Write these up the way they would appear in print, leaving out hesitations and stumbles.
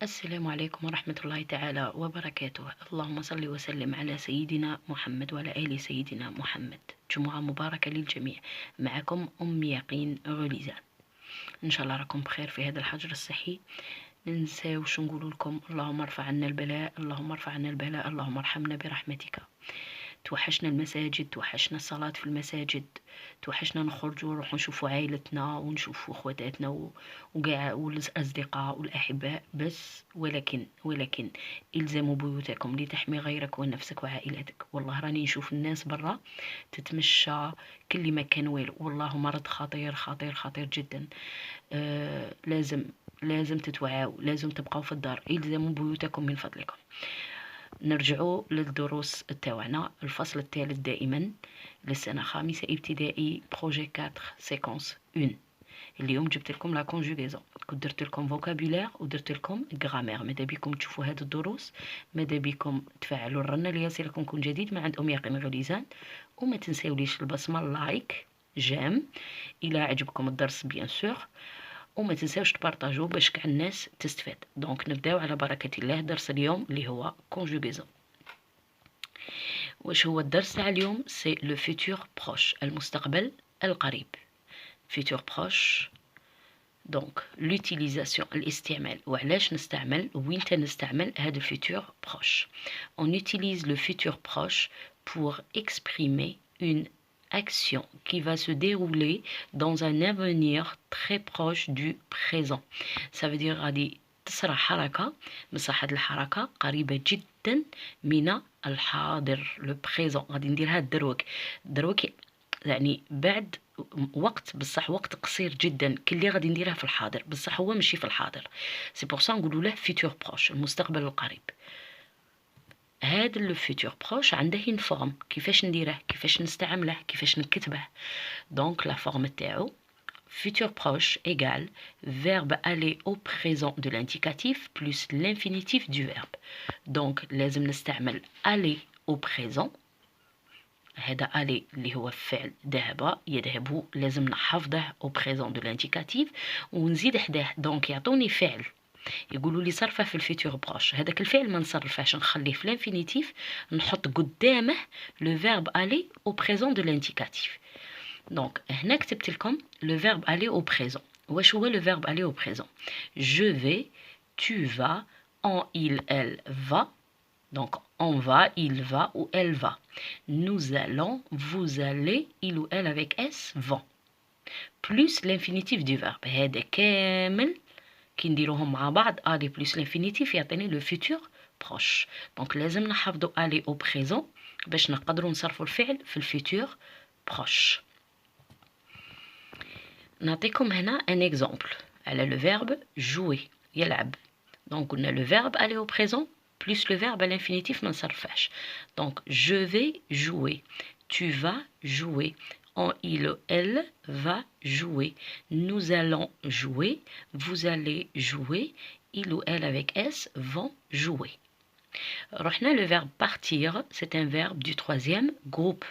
السلام عليكم ورحمة الله تعالى وبركاته. اللهم صل وسلم على سيدنا محمد وعلى آل سيدنا محمد. جمعة مباركة للجميع. معكم أم يقين غليزان. إن شاء الله راكم بخير في هذا الحجر الصحي. ننساوش نقول لكم اللهم ارفع عنا البلاء، اللهم ارفع عنا البلاء، اللهم ارحمنا برحمتك. توحشنا المساجد، توحشنا الصلاة في المساجد، توحشنا نخرجوا ونروحوا نشوفوا عائلتنا ونشوفوا خواتاتنا وقاع والأصدقاء والأحباء. بس ولكن إلزموا بيوتكم لتحمي غيرك ونفسك وعائلتك. والله راني نشوف الناس برا تتمشى كل مكان والو، والله مرض خطير خطير خطير جدا. لازم تتوعاو، لازم تبقاو في الدار. إلزموا بيوتكم من فضلكم. نرجعوا للدروس تاوعنا. الفصل الثالث دائما للسنة خامسة ابتدائي، بروجي 4 سيكونس 1. اليوم جبت لكم لا كونجوغيزون، كنت درت لكم فوكابولير ودرت لكم غرامير. ماذا بكم تشوفوا هاد الدروس، ماذا بكم تفعلوا الرنة ليصلكم كل جديد من عند أم يقين غليزان. وما تنساوليش البصمة لايك جيم إلى عجبكم الدرس بيان سور، وما تنساوش تبارطاجوه باش كاع الناس تستفاد. دونك نبداو على بركة الله. درس اليوم اللي هو كونجوغيزون. واش هو الدرس تاع اليوم؟ سي لو فيتور بروش، المستقبل القريب. فيتور بروش دونك لوتيليزاسيون، الاستعمال، وعلاش نستعمل وين نستعمل هذا الفيتور بروش. on utilise le futur proche pour exprimer une action qui va se dérouler dans un avenir très proche du présent. ça veut dire غادي تصرى حركة، بصح هاد الحركة قريبة جدا من الحاضر، لو بريزون. غادي نديرها دروك يعني بعد وقت، بصح وقت قصير جدا. كلي غادي نديرها في الحاضر، بصح هو ماشي في الحاضر. سي بور سا نقولوا له فيتور بروش، المستقبل القريب. هذا لو فيتور بروش عنده اون فورم، كيفاش نديره، كيفاش نستعمله، كيفاش نكتبه. دونك لا فورم تاعو futur proche égale verbe aller au présent de l'indicatif plus l'infinitif du verbe. Donc لازم نستعمل aller au présent. هذا aller اللي هو فعل ذهب يذهب، لازم نحفظه au présent de l'indicatif ونزيد حداه. دونك يعطوني فعل يقولوا لي صرفه في الفيتور بروش، هذاك الفعل ما نصرفهاش، نخليه في الانفينيتيف، نحط قدامه لو فيرب aller au présent de l'indicatif. دونك هنا كتبت لكم لو فيرب aller au présent. واش هو لو فيرب aller au présent؟ je vais, tu vas, on, il, elle va. Donc on va, il va ou elle va. Nous allons, vous allez, il ou elle avec s vont. Plus l'infinitif du verbe. هذا كامل كي نديروهم مع بعض aller plus l'infinitif يعطيني لو futur proche. Donc لازم نحفظوا aller au présent باش نقدروا نصرفوا الفعل في الفيتور proche. نعطيكم هنا ان اكزامبل على لو فيرب jouer يلعب. دونك قلنا لو فيرب aller au présent plus le verbe à l'infinitif ما نصرفهاش. دونك je vais jouer, tu vas jouer, on, il, elle va jouer, nous allons jouer, vous allez jouer, il ou elle avec s vont jouer. رحنا le verbe partir, c'est un verbe du troisième groupe.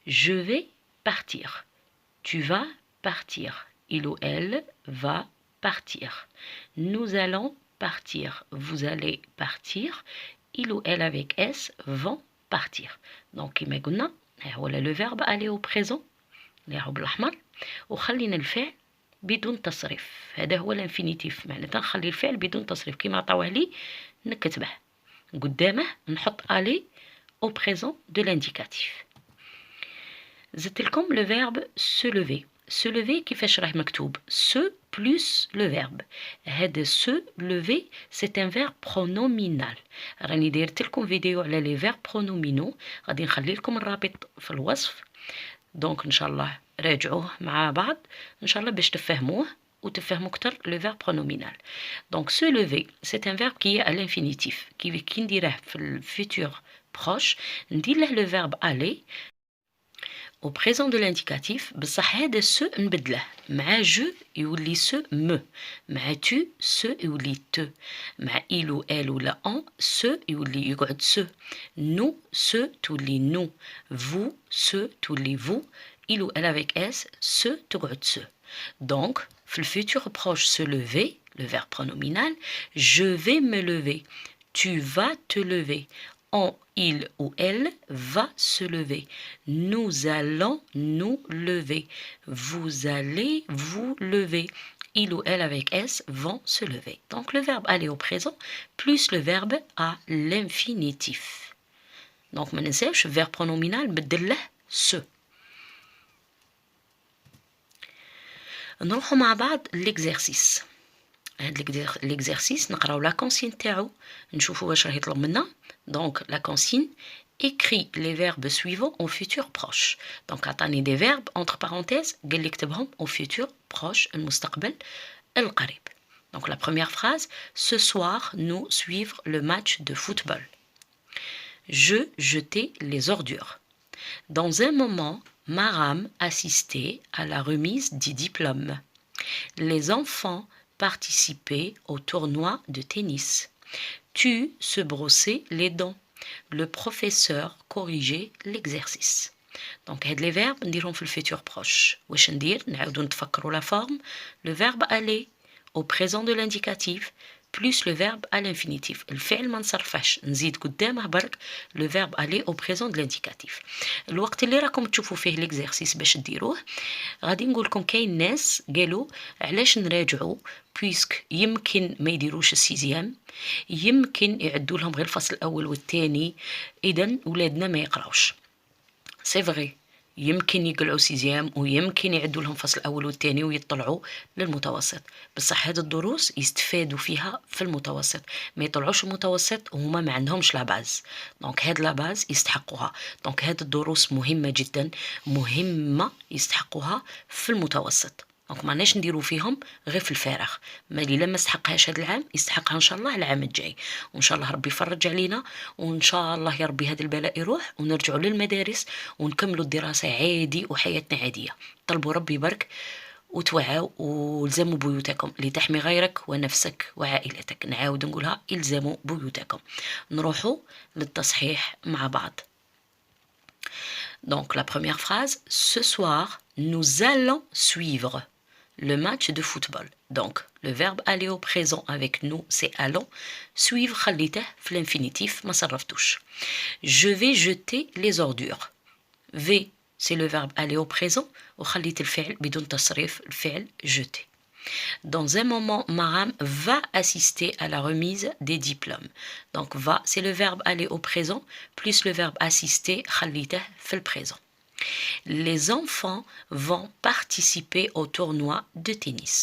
Je vais partir, tu vas partir, il ou elle va partir, nous allons partir, vous allez partir, il ou elle avec s vont partir. Donc كما قلنا هو لو فيرب aller au présent اللي هو بالاحمر، وخلينا الفعل بدون تصريف. هذا هو الانفينيتيف، معناتها نخلي الفعل بدون تصريف كما عطاوه لي نكتبه قدامه، نحط aller au présent de l'indicatif. زدت لكم لو فيرب se lever. se lever كيفاش راه مكتوب se plus le verbe. هذا se lever c'est un verbe pronominal. راني دايرت لكم فيديو على لي فيرب برونومينو، غادي نخلي لكم الرابط في الوصف. دونك ان شاء الله راجعوه مع بعض ان شاء الله باش تفهموه وتفهموا اكثر لو فيرب برونومينال. دونك se lever c'est un verbe qui est à l'infinitif. كي نديره في الفيتور بروش ندير له لو فيرب aller au présent de l'indicatif، بصح هذا سو نبدله مع جو يولي سو م، مع تو سو يولي ت، مع إل و إل ولا أن سو يولي يقعد سو، نو سو تولي نو، فو سو تولي فو، إل و إل avec اس سو تقعد سو. دونك في الفيتور بروش سو لوفي le verbe pronominal. Je vais me lever. Tu vas te lever. On, il ou elle va se lever. Nous allons nous lever. Vous allez vous lever. Il ou elle avec S vont se lever. Donc le verbe aller au présent plus le verbe à l'infinitif. Donc ما ننساوش verbe pronominal بدل له ce. نروحوا مع بعض l'exercice. هاد l'exercice نقراو la consigne تاعو نشوفوا واش راه يطلب منا. Donc la consigne écrit les verbes suivants au futur proche. Donc عطاني des verbes entre parenthèses قال لي اكتبهم au futur proche المستقبل القريب. Donc la première phrase, ce soir nous suivre le match de football. Je jetais les ordures. Dans un moment, Maram assistait à la remise des diplômes. Les enfants participaient au tournoi de tennis. Tu se brossais les dents. Le professeur corrigeait l'exercice. Donc هاد les verbes نديرهم في الفيتور proche. واش ندير؟ نعاودو نتفكروا la forme. Le verbe aller au présent de l'indicatif plus le verbe à l'infinitif. الفعل ما نصرفهش نزيد قدامه برك le verbe aller au présent de l'indicatif. الوقت اللي راكم تشوفوا فيه l'exercice باش ديروه غادي نقول لكم كاين ناس قالوا علاش نراجعوا بويسك يمكن ما يديروش السيزيام، يمكن يعدوا لهم غير الفصل الاول والثاني، اذا ولادنا ما يقراوش. سي فغي يمكن يقلعوا سيزيام ويمكن يعدوا لهم فصل الاول والثاني ويطلعوا للمتوسط، بصح هذه الدروس يستفادوا فيها في المتوسط، ما يطلعوش المتوسط وهما ما عندهمش لا باز. دونك هاد لا باز يستحقوها. دونك هاد الدروس مهمه جدا، مهمه يستحقوها في المتوسط. دونك معناش نديرو فيهم غير في الفارغ. ما اللي لما استحقهاش هذا العام يستحقها ان شاء الله العام الجاي، وان شاء الله ربي يفرج علينا، وان شاء الله يا ربي هذا البلاء يروح ونرجعوا للمدارس ونكملوا الدراسه عادي وحياتنا عاديه. طلبوا ربي يبارك وتوعوا والزموا بيوتكم لتحمي غيرك ونفسك وعائلتك. نعاود نقولها الزموا بيوتكم. نروحوا للتصحيح مع بعض. Donc la première phrase, ce soir nous allons suivre le match de football. Donc le verbe aller au présent avec nous c'est allons. Suivre خليته في l'infinitif ما صرفتوش. Je vais jeter les ordures. V c'est le verbe aller au présent وخليت الفعل بدون تصريف الفعل jeter. Dans un moment, Maram va assister à la remise des diplômes. Donc va c'est le verbe aller au présent plus le verbe assister خليته في le présent. Les enfants vont participer au tournoi de tennis.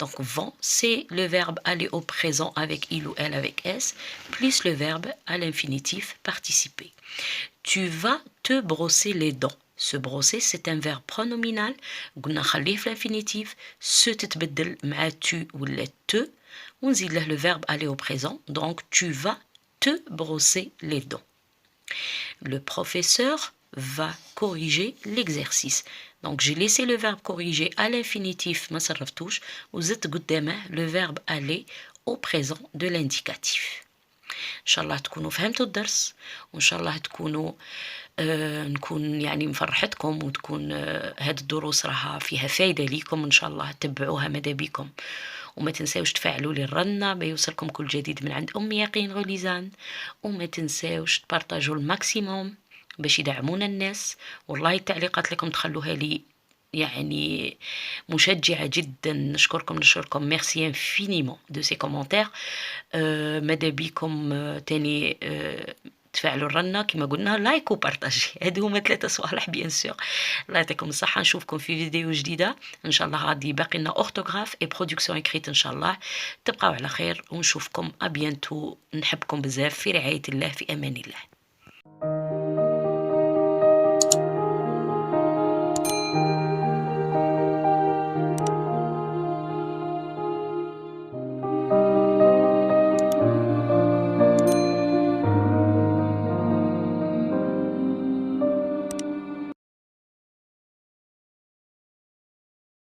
Donc vont, c'est le verbe aller au présent avec il ou elle avec S, plus le verbe à l'infinitif participer. Tu vas te brosser les dents. Se brosser, c'est un verbe pronominal. قلنا خليه في l'infinitif. Se تتبدل مع tu ولا te. ونزيد له le verbe aller au présent. Donc tu vas te brosser les dents. Le professeur va corriger l'exercice. Donc j'ai laissé le verbe corriger à l'infinitif ما صرفتوش وزدت قدامه le verbe aller au présent de l'indicatif. ان شاء الله تكونوا فهمتوا الدرس، وان شاء الله تكونوا نكون يعني مفرحتكم، وتكون هاد الدروس راها فيها فايدة ليكم. ان شاء الله تتبعوها مدى بيكم، وما تنساوش تفعلوا لي الرنة بيوصلكم كل جديد من عند أم يقين غليزان، وما تنساوش تبارطاجوا الماكسيموم باش يدعمونا الناس. والله التعليقات لكم تخلوها لي يعني مشجعة جدا. نشكركم ميرسي انفينيمون دو سي كومونتير. ماذا بيكم تاني تفعلوا الرنة كما قلنا، لايك وبارطاجي. هادو هما 3 صوالح بيان سور. الله يعطيكم الصحة، نشوفكم في فيديو جديدة ان شاء الله. غادي باقي لنا اورتوغراف اي برودكسيون اكريت ان شاء الله. تبقاو على خير ونشوفكم ابيانتو. نحبكم بزاف، في رعاية الله، في امان الله.